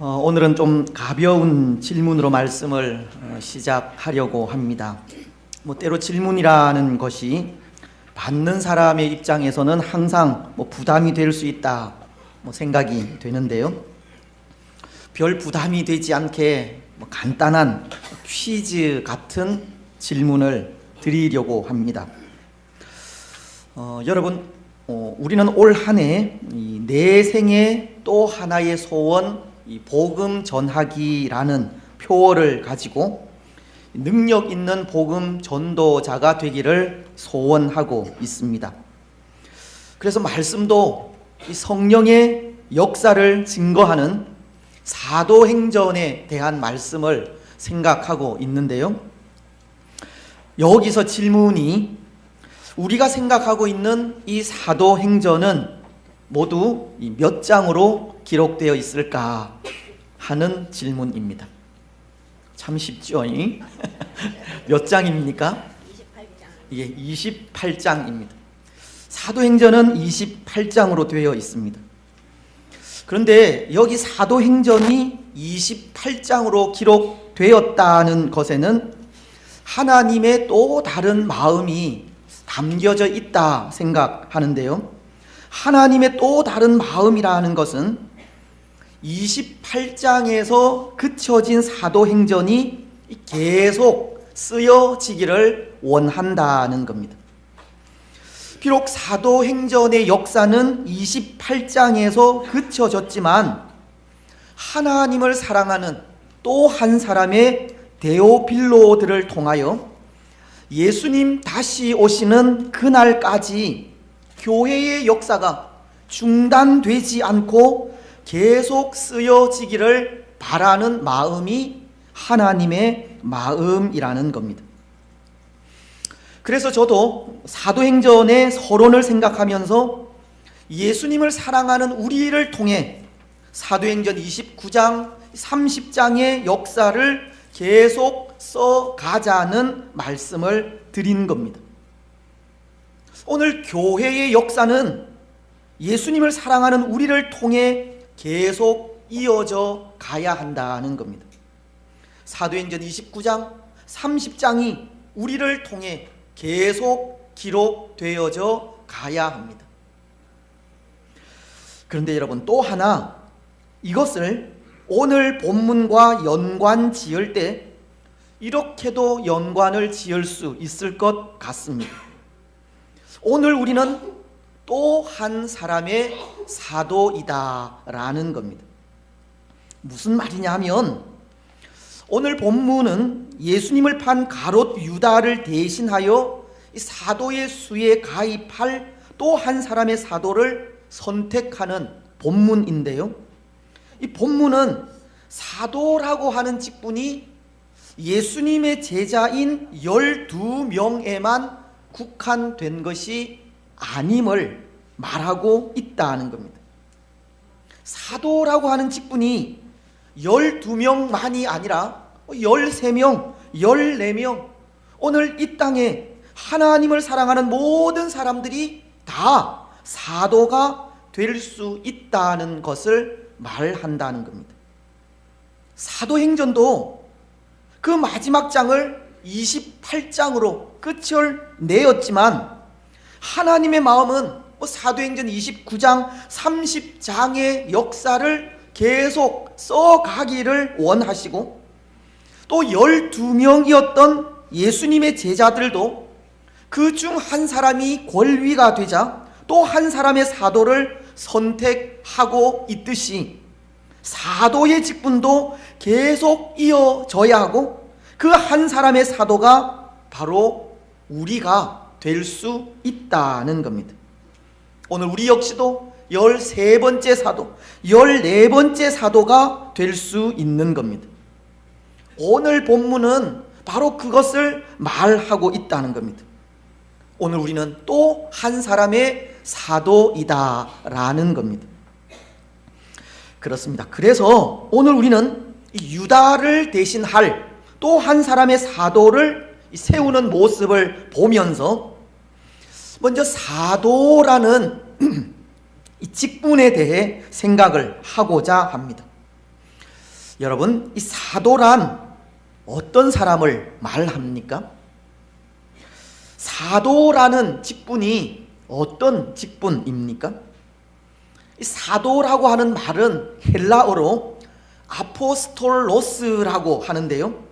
오늘은 좀 가벼운 질문으로 말씀을 시작하려고 합니다. 때로 질문이라는 것이 받는 사람의 입장에서는 항상 부담이 될 수 있다 생각이 되는데요. 별 부담이 되지 않게 간단한 퀴즈 같은 질문을 드리려고 합니다. 여러분, 우리는 올 한 해 내 생에 또 하나의 소원, 이 복음 전하기라는 표어를 가지고 능력 있는 복음 전도자가 되기를 소원하고 있습니다. 그래서 말씀도 이 성령의 역사를 증거하는 사도행전에 대한 말씀을 생각하고 있는데요. 여기서 질문이 우리가 생각하고 있는 이 사도행전은 모두 몇 장으로 기록되어 있을까 하는 질문입니다. 참 쉽죠? 몇 장입니까? 28장. 예, 28장입니다. 사도행전은 28장으로 되어 있습니다. 그런데 여기 사도행전이 28장으로 기록되었다는 것에는 하나님의 또 다른 마음이 담겨져 있다 생각하는데요. 하나님의 또 다른 마음이라는 것은 28장에서 그쳐진 사도행전이 계속 쓰여지기를 원한다는 겁니다. 비록 사도행전의 역사는 28장에서 그쳐졌지만 하나님을 사랑하는 또 한 사람의 데오필로들을 통하여 예수님 다시 오시는 그날까지 교회의 역사가 중단되지 않고 계속 쓰여지기를 바라는 마음이 하나님의 마음이라는 겁니다. 그래서 저도 사도행전의 서론을 생각하면서 예수님을 사랑하는 우리를 통해 사도행전 29장, 30장의 역사를 계속 써가자는 말씀을 드린 겁니다. 오늘 교회의 역사는 예수님을 사랑하는 우리를 통해 계속 이어져 가야 한다는 겁니다. 사도행전 29장, 30장이 우리를 통해 계속 기록되어져 가야 합니다. 그런데 여러분, 또 하나 이것을 오늘 본문과 연관 지을 때 이렇게도 연관을 지을 수 있을 것 같습니다. 오늘 우리는 또 한 사람의 사도이다라는 겁니다. 무슨 말이냐 하면 오늘 본문은 예수님을 판 가롯 유다를 대신하여 사도의 수에 가입할 또 한 사람의 사도를 선택하는 본문인데요. 이 본문은 사도라고 하는 직분이 예수님의 제자인 12명에만 국한된 것이 아님을 말하고 있다는 겁니다. 사도라고 하는 직분이 12명만이 아니라 13명, 14명, 오늘 이 땅에 하나님을 사랑하는 모든 사람들이 다 사도가 될 수 있다는 것을 말한다는 겁니다. 사도행전도 그 마지막 장을 28장으로 끝을 내었지만 하나님의 마음은 사도행전 29장, 30장의 역사를 계속 써가기를 원하시고 또 12명이었던 예수님의 제자들도 그 중 한 사람이 권위가 되자 또 한 사람의 사도를 선택하고 있듯이 사도의 직분도 계속 이어져야 하고 그 한 사람의 사도가 바로 우리가 될 수 있다는 겁니다. 오늘 우리 역시도 13번째 사도, 14번째 사도가 될 수 있는 겁니다. 오늘 본문은 바로 그것을 말하고 있다는 겁니다. 오늘 우리는 또 한 사람의 사도이다라는 겁니다. 그렇습니다. 그래서 오늘 우리는 유다를 대신할 또 한 사람의 사도를 세우는 모습을 보면서 먼저 사도라는 이 직분에 대해 생각을 하고자 합니다. 여러분, 이 사도란 어떤 사람을 말합니까? 사도라는 직분이 어떤 직분입니까? 이 사도라고 하는 말은 헬라어로 아포스톨로스라고 하는데요,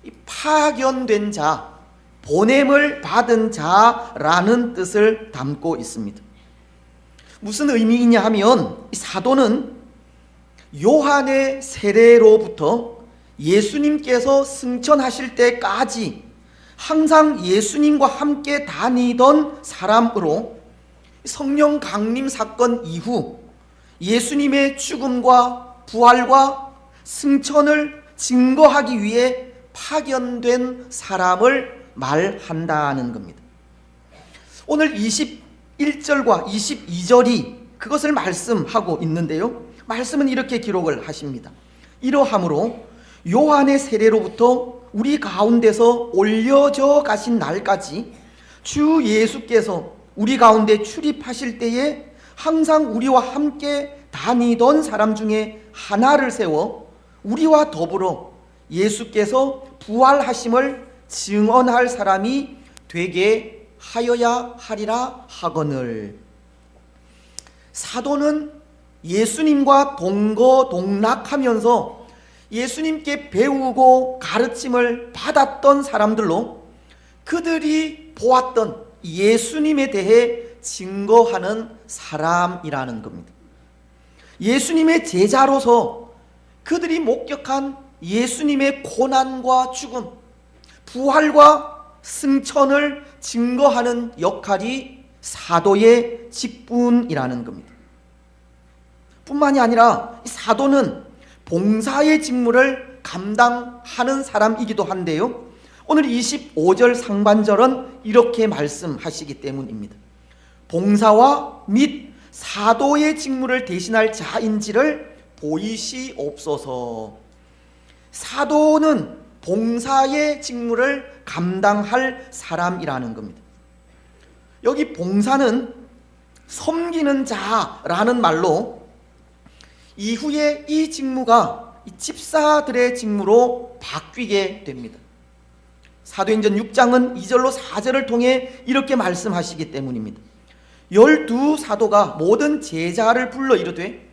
이 파견된 자, 보냄을 받은 자라는 뜻을 담고 있습니다. 무슨 의미이냐 하면, 이 사도는 요한의 세례로부터 예수님께서 승천하실 때까지 항상 예수님과 함께 다니던 사람으로, 성령 강림 사건 이후 예수님의 죽음과 부활과 승천을 증거하기 위해 파견된 사람을 말한다는 겁니다. 오늘 21절과 22절이 그것을 말씀하고 있는데요, 말씀은 이렇게 기록을 하십니다. 이러함으로 요한의 세례로부터 우리 가운데서 올려져 가신 날까지 주 예수께서 우리 가운데 출입하실 때에 항상 우리와 함께 다니던 사람 중에 하나를 세워 우리와 더불어 예수께서 부활하심을 증언할 사람이 되게 하여야 하리라 하거늘. 사도는 예수님과 동거동락하면서 예수님께 배우고 가르침을 받았던 사람들로, 그들이 보았던 예수님에 대해 증거하는 사람이라는 겁니다. 예수님의 제자로서 그들이 목격한 예수님의 고난과 죽음, 부활과 승천을 증거하는 역할이 사도의 직분이라는 겁니다. 뿐만이 아니라 사도는 봉사의 직무를 감당하는 사람이기도 한데요, 오늘 25절 상반절은 이렇게 말씀하시기 때문입니다. 봉사와 및 사도의 직무를 대신할 자인지를 보이시옵소서. 사도는 봉사의 직무를 감당할 사람이라는 겁니다. 여기 봉사는 섬기는 자라는 말로, 이후에 이 직무가 집사들의 직무로 바뀌게 됩니다. 사도행전 6장은 2절로 4절을 통해 이렇게 말씀하시기 때문입니다. 12사도가 모든 제자를 불러 이르되,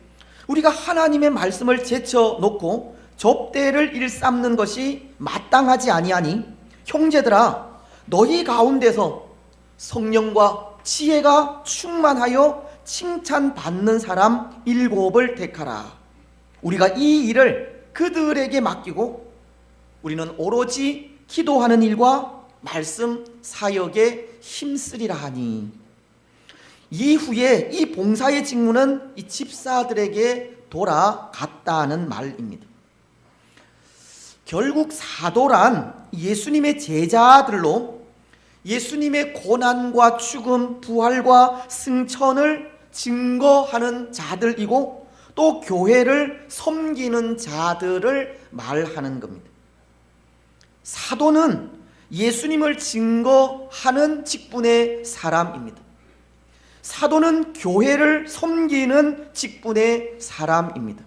우리가 하나님의 말씀을 제쳐놓고 접대를 일삼는 것이 마땅하지 아니하니 형제들아, 너희 가운데서 성령과 지혜가 충만하여 칭찬받는 사람 7을 택하라. 우리가 이 일을 그들에게 맡기고 우리는 오로지 기도하는 일과 말씀 사역에 힘쓰리라 하니. 이후에 이 봉사의 직무는 이 집사들에게 돌아갔다는 말입니다. 결국 사도란 예수님의 제자들로 예수님의 고난과 죽음, 부활과 승천을 증거하는 자들이고, 또 교회를 섬기는 자들을 말하는 겁니다. 사도는 예수님을 증거하는 직분의 사람입니다. 사도는 교회를 섬기는 직분의 사람입니다.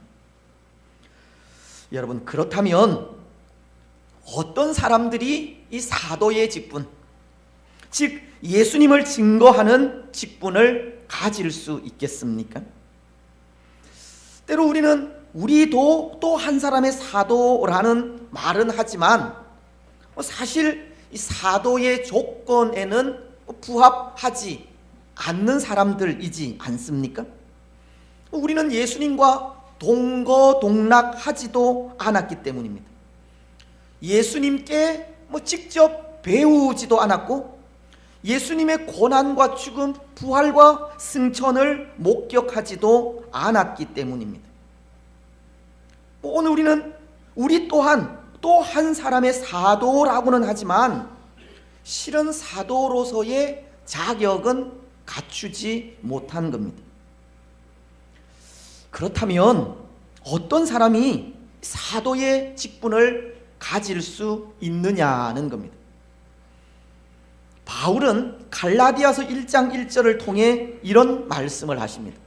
여러분, 그렇다면 어떤 사람들이 이 사도의 직분, 즉 예수님을 증거하는 직분을 가질 수 있겠습니까? 때로 우리도 또 한 사람의 사도라는 말은 하지만 사실 이 사도의 조건에는 부합하지 않는 사람들이지 않습니까? 우리는 예수님과 동거동락하지도 않았기 때문입니다. 예수님께 직접 배우지도 않았고, 예수님의 고난과 죽음, 부활과 승천을 목격하지도 않았기 때문입니다. 오늘 우리 또한 또 한 사람의 사도라고는 하지만 실은 사도로서의 자격은 갖추지 못한 겁니다. 그렇다면 어떤 사람이 사도의 직분을 가질 수 있느냐는 겁니다. 바울은 갈라디아서 1장 1절을 통해 이런 말씀을 하십니다.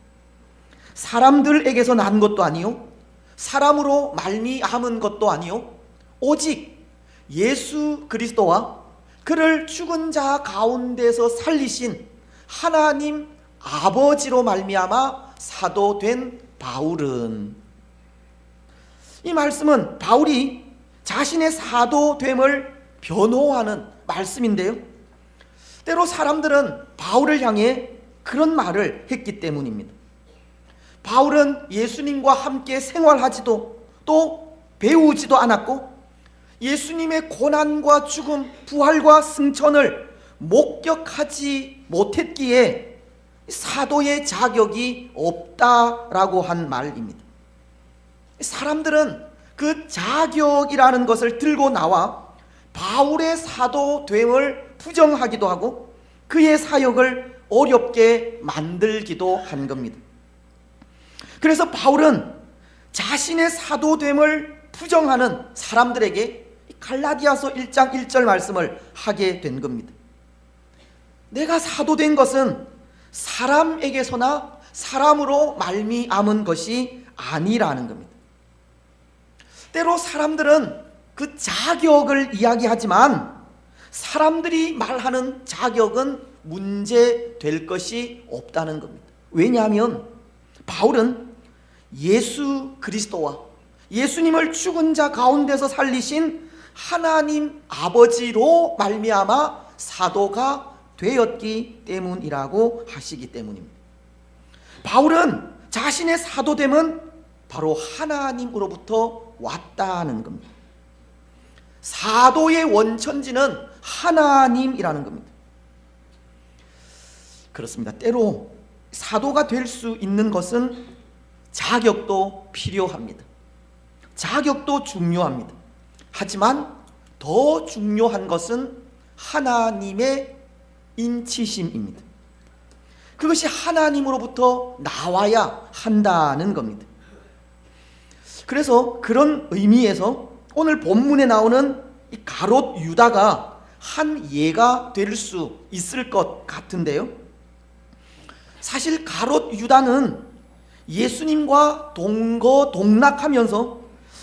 사람들에게서 난 것도 아니요 사람으로 말미암은 것도 아니요 오직 예수 그리스도와 그를 죽은 자 가운데서 살리신 하나님 아버지로 말미암아 사도된 바울은, 이 말씀은 바울이 자신의 사도됨을 변호하는 말씀인데요, 때로 사람들은 바울을 향해 그런 말을 했기 때문입니다. 바울은 예수님과 함께 생활하지도 또 배우지도 않았고 예수님의 고난과 죽음, 부활과 승천을 목격하지 못했기에 사도의 자격이 없다라고 한 말입니다. 사람들은 그 자격이라는 것을 들고 나와 바울의 사도됨을 부정하기도 하고 그의 사역을 어렵게 만들기도 한 겁니다. 그래서 바울은 자신의 사도됨을 부정하는 사람들에게 갈라디아서 1장 1절 말씀을 하게 된 겁니다. 내가 사도된 것은 사람에게서나 사람으로 말미암은 것이 아니라는 겁니다. 때로 사람들은 그 자격을 이야기하지만 사람들이 말하는 자격은 문제될 것이 없다는 겁니다. 왜냐하면 바울은 예수 그리스도와 예수님을 죽은 자 가운데서 살리신 하나님 아버지로 말미암아 사도가 되었기 때문이라고 하시기 때문입니다. 바울은 자신의 사도됨은 바로 하나님으로부터 왔다는 겁니다. 사도의 원천지는 하나님이라는 겁니다. 그렇습니다. 때로 사도가 될 수 있는 것은 자격도 필요합니다. 자격도 중요합니다. 하지만 더 중요한 것은 하나님의 인치심입니다. 그것이 하나님으로부터 나와야 한다는 겁니다. 그래서 그런 의미에서 오늘 본문에 나오는 이 가롯 유다가 한 예가 될 수 있을 것 같은데요, 사실 가롯 유다는 예수님과 동거동락하면서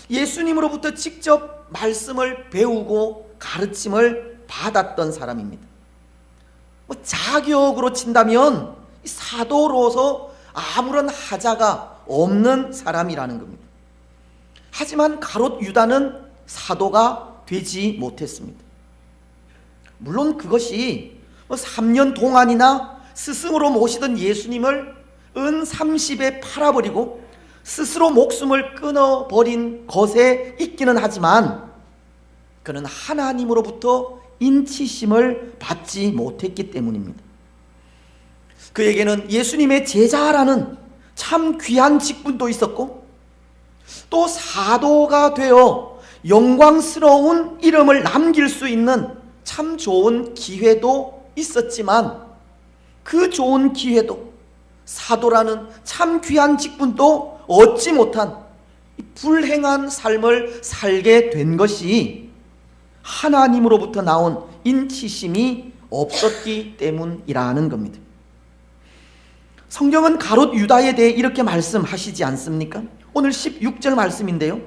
예수님으로부터 직접 말씀을 배우고 가르침을 받았던 사람입니다. 자격으로 친다면 사도로서 아무런 하자가 없는 사람이라는 겁니다. 하지만 가롯 유다는 사도가 되지 못했습니다. 물론 그것이 3년 동안이나 스승으로 모시던 예수님을 은 30에 팔아버리고 스스로 목숨을 끊어버린 것에 있기는 하지만 그는 하나님으로부터 인치심을 받지 못했기 때문입니다. 그에게는 예수님의 제자라는 참 귀한 직분도 있었고 또 사도가 되어 영광스러운 이름을 남길 수 있는 참 좋은 기회도 있었지만 그 좋은 기회도 사도라는 참 귀한 직분도 얻지 못한 불행한 삶을 살게 된 것이 하나님으로부터 나온 인치심이 없었기 때문이라는 겁니다. 성경은 가롯 유다에 대해 이렇게 말씀하시지 않습니까? 오늘 16절 말씀인데요,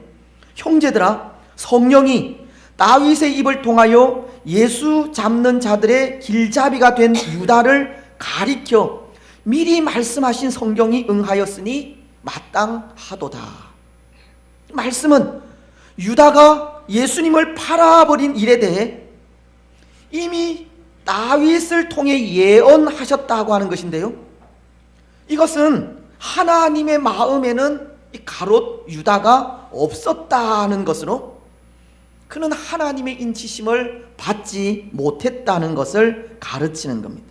형제들아, 성령이 다윗의 입을 통하여 예수 잡는 자들의 길잡이가 된 유다를 가리켜 미리 말씀하신 성경이 응하였으니 마땅하도다. 말씀은 유다가 예수님을 팔아버린 일에 대해 이미 다윗을 통해 예언하셨다고 하는 것인데요, 이것은 하나님의 마음에는 이 가롯 유다가 없었다는 것으로 그는 하나님의 인치심을 받지 못했다는 것을 가르치는 겁니다.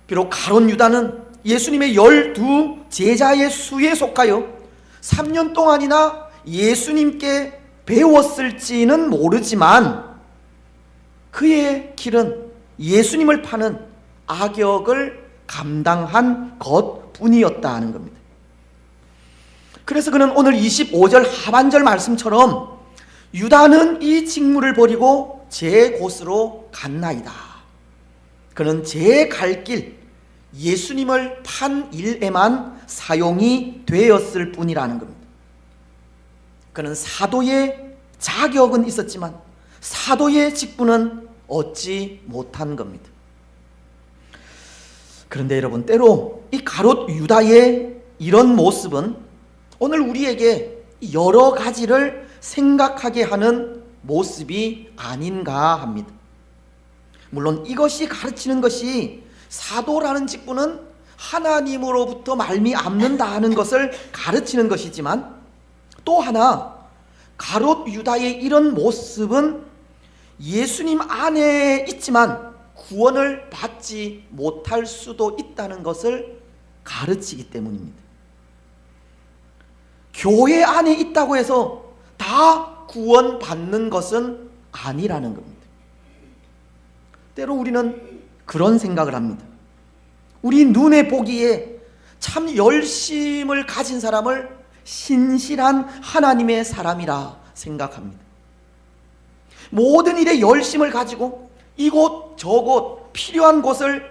비록 가롯 유다는 예수님의 12 제자의 수에 속하여 3년 동안이나 예수님께 배웠을지는 모르지만 그의 길은 예수님을 파는 악역을 감당한 것뿐이었다는 겁니다. 그래서 그는 오늘 25절 하반절 말씀처럼 유다는 이 직무를 버리고 제 곳으로 갔나이다. 그는 제 갈 길, 예수님을 판 일에만 사용이 되었을 뿐이라는 겁니다. 그는 사도의 자격은 있었지만 사도의 직분은 얻지 못한 겁니다. 그런데 여러분, 때로 이 가롯 유다의 이런 모습은 오늘 우리에게 여러 가지를 생각하게 하는 모습이 아닌가 합니다. 물론 이것이 가르치는 것이 사도라는 직분은 하나님으로부터 말미암는다 하는 것을 가르치는 것이지만, 또 하나 가롯 유다의 이런 모습은 예수님 안에 있지만 구원을 받지 못할 수도 있다는 것을 가르치기 때문입니다. 교회 안에 있다고 해서 다 구원받는 것은 아니라는 겁니다. 때로 우리는 그런 생각을 합니다. 우리 눈에 보기에 참 열심을 가진 사람을 신실한 하나님의 사람이라 생각합니다. 모든 일에 열심을 가지고 이곳 저곳 필요한 곳을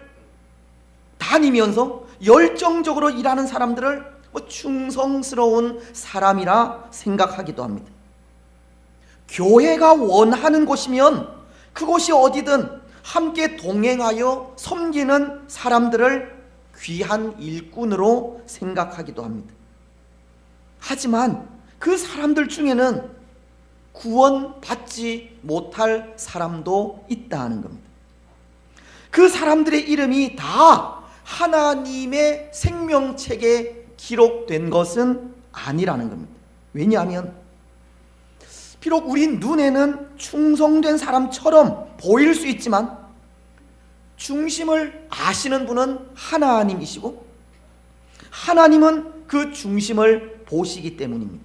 다니면서 열정적으로 일하는 사람들을 충성스러운 사람이라 생각하기도 합니다. 교회가 원하는 곳이면 그곳이 어디든 함께 동행하여 섬기는 사람들을 귀한 일꾼으로 생각하기도 합니다. 하지만 그 사람들 중에는 구원받지 못할 사람도 있다는 겁니다. 그 사람들의 이름이 다 하나님의 생명책에 기록된 것은 아니라는 겁니다. 왜냐하면 비록 우리 눈에는 충성된 사람처럼 보일 수 있지만 중심을 아시는 분은 하나님이시고 하나님은 그 중심을 보시기 때문입니다.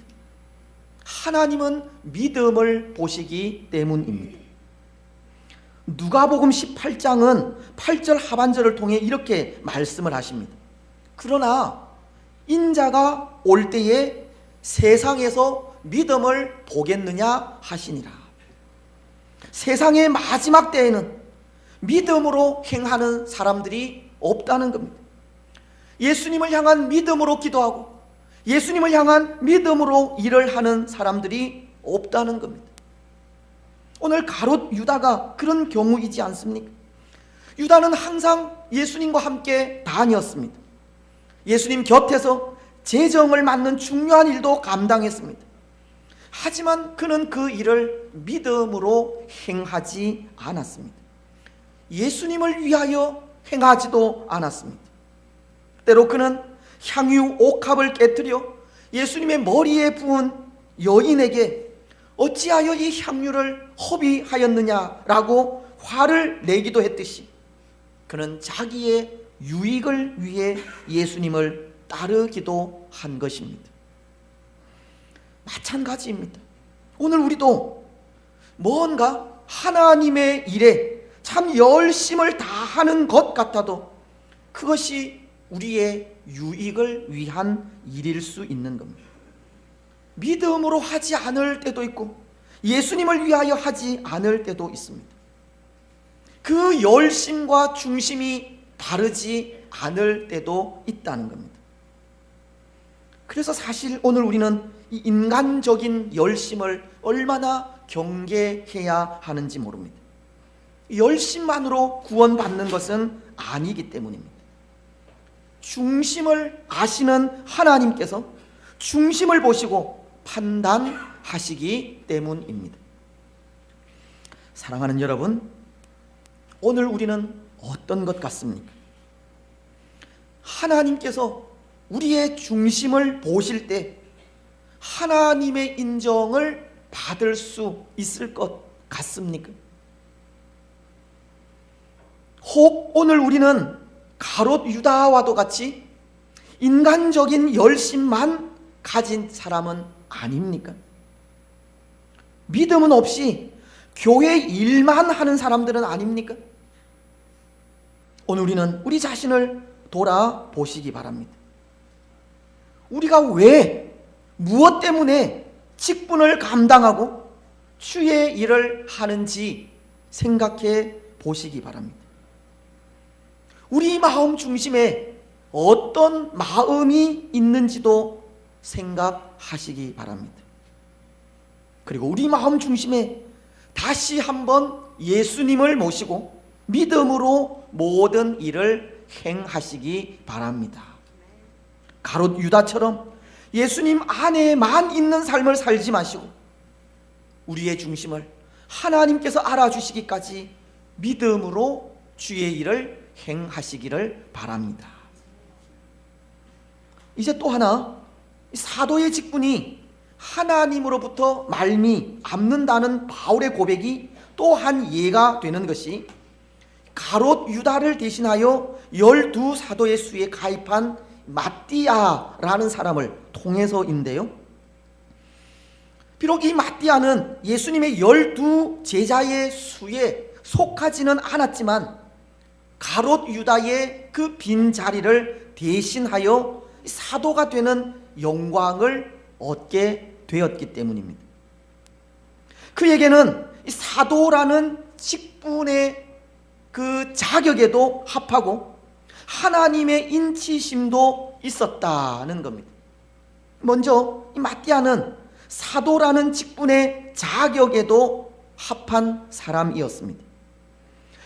하나님은 믿음을 보시기 때문입니다. 누가복음 18장은 8절 하반절을 통해 이렇게 말씀을 하십니다. 그러나 인자가 올 때에 세상에서 믿음을 보겠느냐 하시니라. 세상의 마지막 때에는 믿음으로 행하는 사람들이 없다는 겁니다. 예수님을 향한 믿음으로 기도하고 예수님을 향한 믿음으로 일을 하는 사람들이 없다는 겁니다. 오늘 가롯 유다가 그런 경우이지 않습니까? 유다는 항상 예수님과 함께 다녔습니다. 예수님 곁에서 재정을 맡는 중요한 일도 감당했습니다. 하지만 그는 그 일을 믿음으로 행하지 않았습니다. 예수님을 위하여 행하지도 않았습니다. 때로 그는 향유 옥합을 깨뜨려 예수님의 머리에 부은 여인에게 어찌하여 이 향유를 허비하였느냐라고 화를 내기도 했듯이 그는 자기의 유익을 위해 예수님을 따르기도 한 것입니다. 마찬가지입니다. 오늘 우리도 뭔가 하나님의 일에 참 열심을 다하는 것 같아도 그것이 우리의 유익을 위한 일일 수 있는 겁니다. 믿음으로 하지 않을 때도 있고 예수님을 위하여 하지 않을 때도 있습니다. 그 열심과 중심이 바르지 않을 때도 있다는 겁니다. 그래서 사실 오늘 우리는 이 인간적인 열심을 얼마나 경계해야 하는지 모릅니다. 열심만으로 구원받는 것은 아니기 때문입니다. 중심을 아시는 하나님께서 중심을 보시고 판단하시기 때문입니다. 사랑하는 여러분, 오늘 우리는 어떤 것 같습니까? 하나님께서 우리의 중심을 보실 때 하나님의 인정을 받을 수 있을 것 같습니까? 혹 오늘 우리는 가롯 유다와도 같이 인간적인 열심만 가진 사람은 아닙니까? 믿음은 없이 교회 일만 하는 사람들은 아닙니까? 오늘 우리는 우리 자신을 돌아보시기 바랍니다. 우리가 왜, 무엇 때문에 직분을 감당하고 주의 일을 하는지 생각해 보시기 바랍니다. 우리 마음 중심에 어떤 마음이 있는지도 생각하시기 바랍니다. 그리고 우리 마음 중심에 다시 한번 예수님을 모시고 믿음으로 모든 일을 행하시기 바랍니다. 가롯 유다처럼 예수님 안에만 있는 삶을 살지 마시고 우리의 중심을 하나님께서 알아주시기까지 믿음으로 주의 일을 행하시기를 바랍니다. 이제 또 하나, 사도의 직분이 하나님으로부터 말미암는다는 바울의 고백이 또 한 예가 되는 것이 가롯 유다를 대신하여 12사도의 수에 가입한 마띠아라는 사람을 통해서인데요. 비록 이 마띠아는 예수님의 12제자의 수에 속하지는 않았지만 가롯 유다의 그 빈 자리를 대신하여 사도가 되는 영광을 얻게 되었기 때문입니다. 그에게는 사도라는 직분의 그 자격에도 합하고 하나님의 인치심도 있었다는 겁니다. 먼저 이 마띠아는 사도라는 직분의 자격에도 합한 사람이었습니다.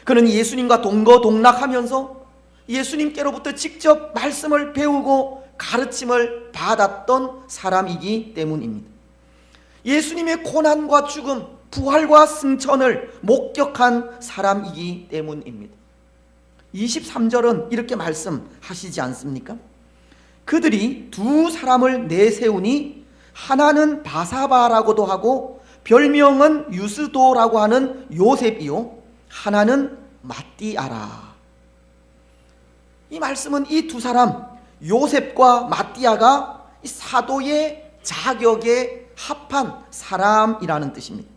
그는 예수님과 동거동락하면서 예수님께로부터 직접 말씀을 배우고 가르침을 받았던 사람이기 때문입니다. 예수님의 고난과 죽음, 부활과 승천을 목격한 사람이기 때문입니다. 23절은 이렇게 말씀하시지 않습니까? 그들이 두 사람을 내세우니 하나는 바사바라고도 하고 별명은 유스도라고 하는 요셉이요 하나는 마띠아라. 이 말씀은 이 두 사람 요셉과 마띠아가 사도의 자격에 합한 사람이라는 뜻입니다.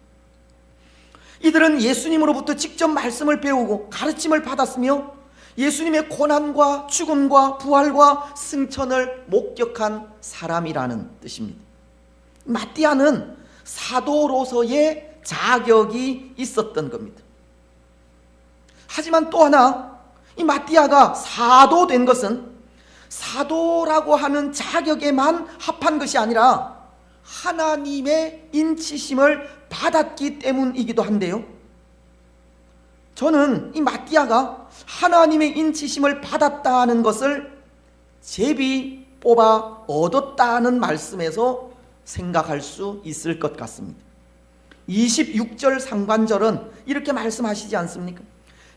이들은 예수님으로부터 직접 말씀을 배우고 가르침을 받았으며 예수님의 고난과 죽음과 부활과 승천을 목격한 사람이라는 뜻입니다. 마띠아는 사도로서의 자격이 있었던 겁니다. 하지만 또 하나, 이 마띠아가 사도 된 것은 사도라고 하는 자격에만 합한 것이 아니라 하나님의 인치심을 받았기 때문이기도 한데요. 저는 이 마띠아가 하나님의 인치심을 받았다는 것을 제비 뽑아 얻었다는 말씀에서 생각할 수 있을 것 같습니다. 26절 상반절은 이렇게 말씀하시지 않습니까?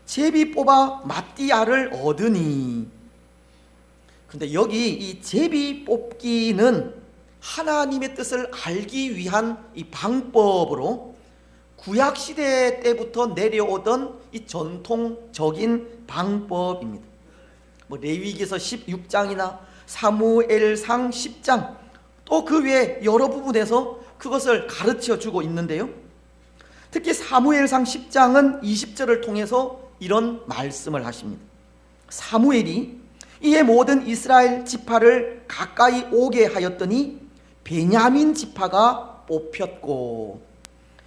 제비 뽑아 마띠아를 얻으니. 근데 여기 이 제비 뽑기는 하나님의 뜻을 알기 위한 이 방법으로 구약시대 때부터 내려오던 이 전통적인 방법입니다. 레위기서 16장이나 사무엘상 10장 또 그 외에 여러 부분에서 그것을 가르쳐 주고 있는데요. 특히 사무엘상 10장은 20절을 통해서 이런 말씀을 하십니다. 사무엘이 이에 모든 이스라엘 지파를 가까이 오게 하였더니 베냐민 지파가 뽑혔고,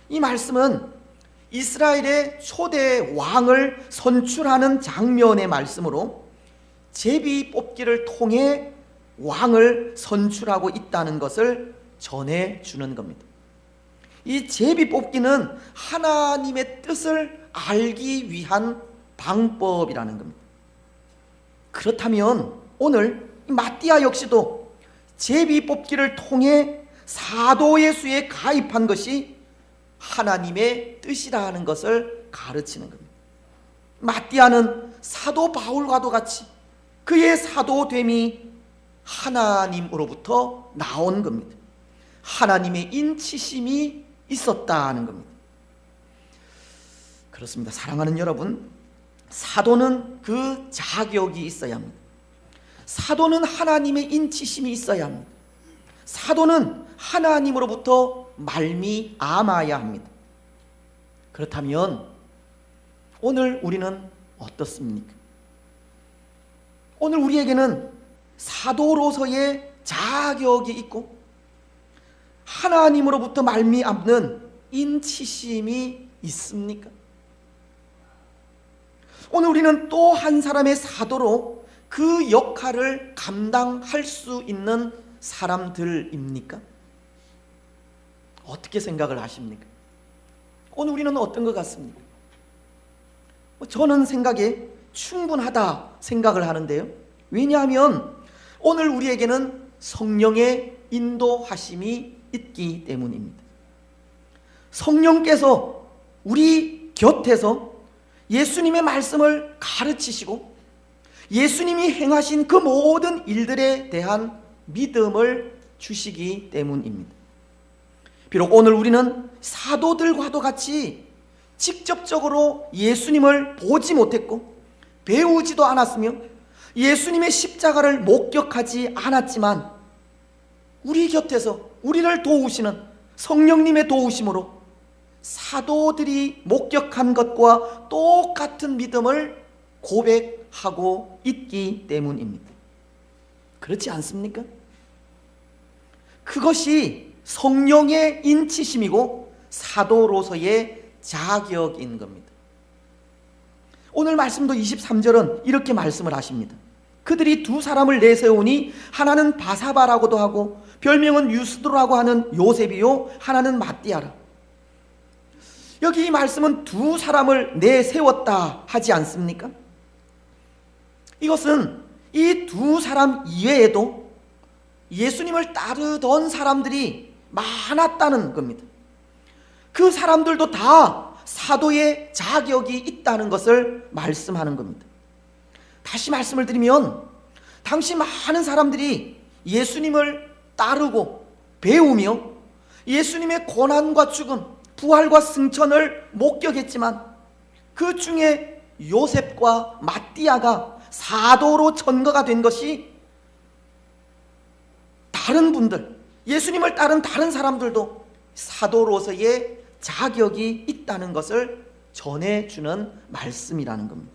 이 말씀은 이스라엘의 초대 왕을 선출하는 장면의 말씀으로 제비 뽑기를 통해 왕을 선출하고 있다는 것을 전해주는 겁니다. 이 제비 뽑기는 하나님의 뜻을 알기 위한 방법이라는 겁니다. 그렇다면 오늘 마띠아 역시도 제비 뽑기를 통해 사도의 수에 가입한 것이 하나님의 뜻이라는 것을 가르치는 겁니다. 마띠아는 사도 바울과도 같이 그의 사도됨이 하나님으로부터 나온 겁니다. 하나님의 인치심이 있었다는 겁니다. 그렇습니다. 사랑하는 여러분, 사도는 그 자격이 있어야 합니다. 사도는 하나님의 인치심이 있어야 합니다. 사도는 하나님으로부터 말미암아야 합니다. 그렇다면 오늘 우리는 어떻습니까? 오늘 우리에게는 사도로서의 자격이 있고 하나님으로부터 말미암는 인치심이 있습니까? 오늘 우리는 또 한 사람의 사도로 그 역할을 감당할 수 있는 사람들입니까? 어떻게 생각을 하십니까? 오늘 우리는 어떤 것 같습니까? 저는 생각에 충분하다 생각을 하는데요. 왜냐하면 오늘 우리에게는 성령의 인도하심이 있기 때문입니다. 성령께서 우리 곁에서 예수님의 말씀을 가르치시고 예수님이 행하신 그 모든 일들에 대한 믿음을 주시기 때문입니다. 비록 오늘 우리는 사도들과도 같이 직접적으로 예수님을 보지 못했고 배우지도 않았으며 예수님의 십자가를 목격하지 않았지만 우리 곁에서 우리를 도우시는 성령님의 도우심으로 사도들이 목격한 것과 똑같은 믿음을 고백하고 있기 때문입니다. 그렇지 않습니까? 그것이 성령의 인치심이고 사도로서의 자격인 겁니다. 오늘 말씀도 23절은 이렇게 말씀을 하십니다. 그들이 두 사람을 내세우니 하나는 바사바라고도 하고 별명은 유스도라고 하는 요셉이요 하나는 마띠아라. 여기 이 말씀은 두 사람을 내세웠다 하지 않습니까? 이것은 이 두 사람 이외에도 예수님을 따르던 사람들이 많았다는 겁니다. 그 사람들도 다 사도의 자격이 있다는 것을 말씀하는 겁니다. 다시 말씀을 드리면 당시 많은 사람들이 예수님을 따르고 배우며 예수님의 고난과 죽음, 부활과 승천을 목격했지만 그 중에 요셉과 마띠아가 사도로 전거가 된 것이 다른 분들, 예수님을 따른 다른 사람들도 사도로서의 자격이 있다는 것을 전해주는 말씀이라는 겁니다.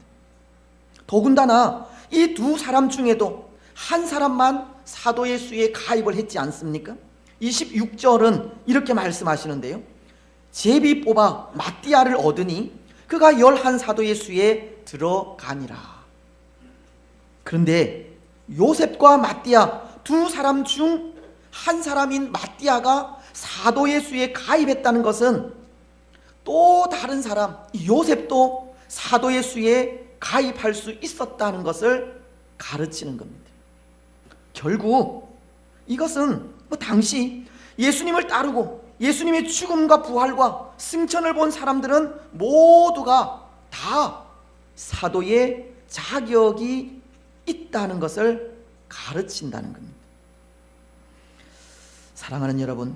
더군다나 이 두 사람 중에도 한 사람만 사도의 수에 가입을 했지 않습니까? 26절은 이렇게 말씀하시는데요. 제비 뽑아 마띠아를 얻으니 그가 11사도의 수에 들어가니라. 그런데 요셉과 마띠아 두 사람 중 한 사람인 마띠아가 사도의 수에 가입했다는 것은 또 다른 사람 요셉도 사도의 수에 가입할 수 있었다는 것을 가르치는 겁니다. 결국 이것은 당시 예수님을 따르고 예수님의 죽음과 부활과 승천을 본 사람들은 모두가 다 사도의 자격이 있다는 것을 가르친다는 겁니다. 사랑하는 여러분,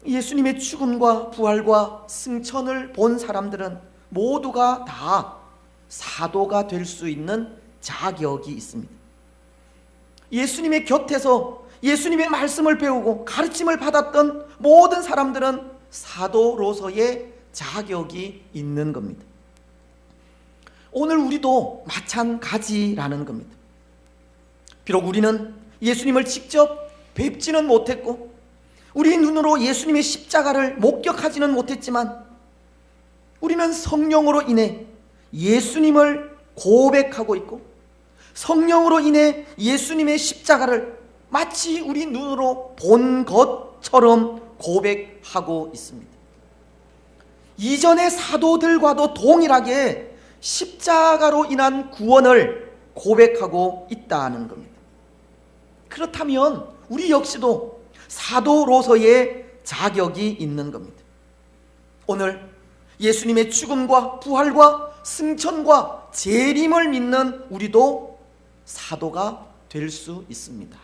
예수님의 죽음과 부활과 승천을 본 사람들은 모두가 다 사도가 될 수 있는 자격이 있습니다. 예수님의 곁에서 예수님의 말씀을 배우고 가르침을 받았던 모든 사람들은 사도로서의 자격이 있는 겁니다. 오늘 우리도 마찬가지라는 겁니다. 비록 우리는 예수님을 직접 뵙지는 못했고 우리 눈으로 예수님의 십자가를 목격하지는 못했지만 우리는 성령으로 인해 예수님을 고백하고 있고 성령으로 인해 예수님의 십자가를 마치 우리 눈으로 본 것처럼 고백하고 있습니다. 이전의 사도들과도 동일하게 십자가로 인한 구원을 고백하고 있다는 겁니다. 그렇다면 우리 역시도 사도로서의 자격이 있는 겁니다. 오늘 예수님의 죽음과 부활과 승천과 재림을 믿는 우리도 사도가 될 수 있습니다.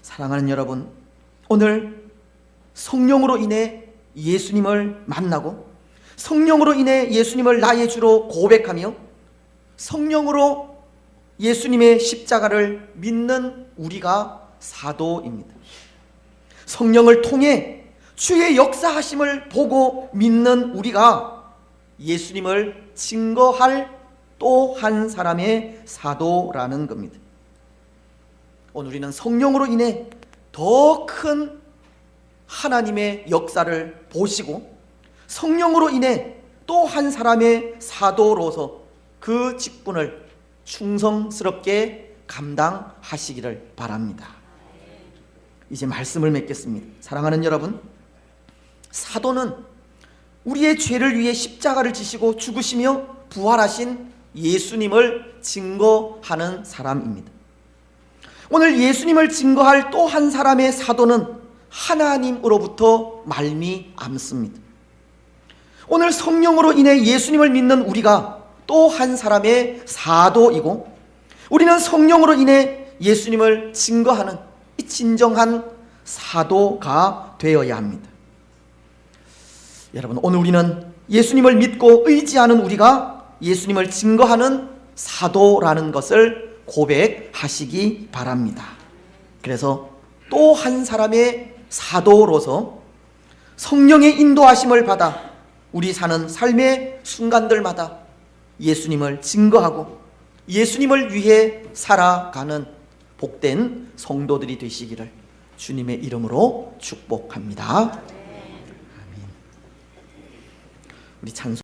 사랑하는 여러분, 오늘 성령으로 인해 예수님을 만나고 성령으로 인해 예수님을 나의 주로 고백하며 성령으로 예수님의 십자가를 믿는 우리가 사도입니다. 성령을 통해 주의 역사하심을 보고 믿는 우리가 예수님을 증거할 또 한 사람의 사도라는 겁니다. 오늘 우리는 성령으로 인해 더 큰 하나님의 역사를 보시고 성령으로 인해 또 한 사람의 사도로서 그 직분을 충성스럽게 감당하시기를 바랍니다. 이제 말씀을 맺겠습니다. 사랑하는 여러분, 사도는 우리의 죄를 위해 십자가를 지시고 죽으시며 부활하신 예수님을 증거하는 사람입니다. 오늘 예수님을 증거할 또 한 사람의 사도는 하나님으로부터 말미암습니다. 오늘 성령으로 인해 예수님을 믿는 우리가 또 한 사람의 사도이고, 우리는 성령으로 인해 예수님을 증거하는 이 진정한 사도가 되어야 합니다. 여러분, 오늘 우리는 예수님을 믿고 의지하는 우리가 예수님을 증거하는 사도라는 것을 고백하시기 바랍니다. 그래서 또 한 사람의 사도로서 성령의 인도하심을 받아 우리 사는 삶의 순간들마다 예수님을 증거하고 예수님을 위해 살아가는 복된 성도들이 되시기를 주님의 이름으로 축복합니다. 아멘. 우리 찬송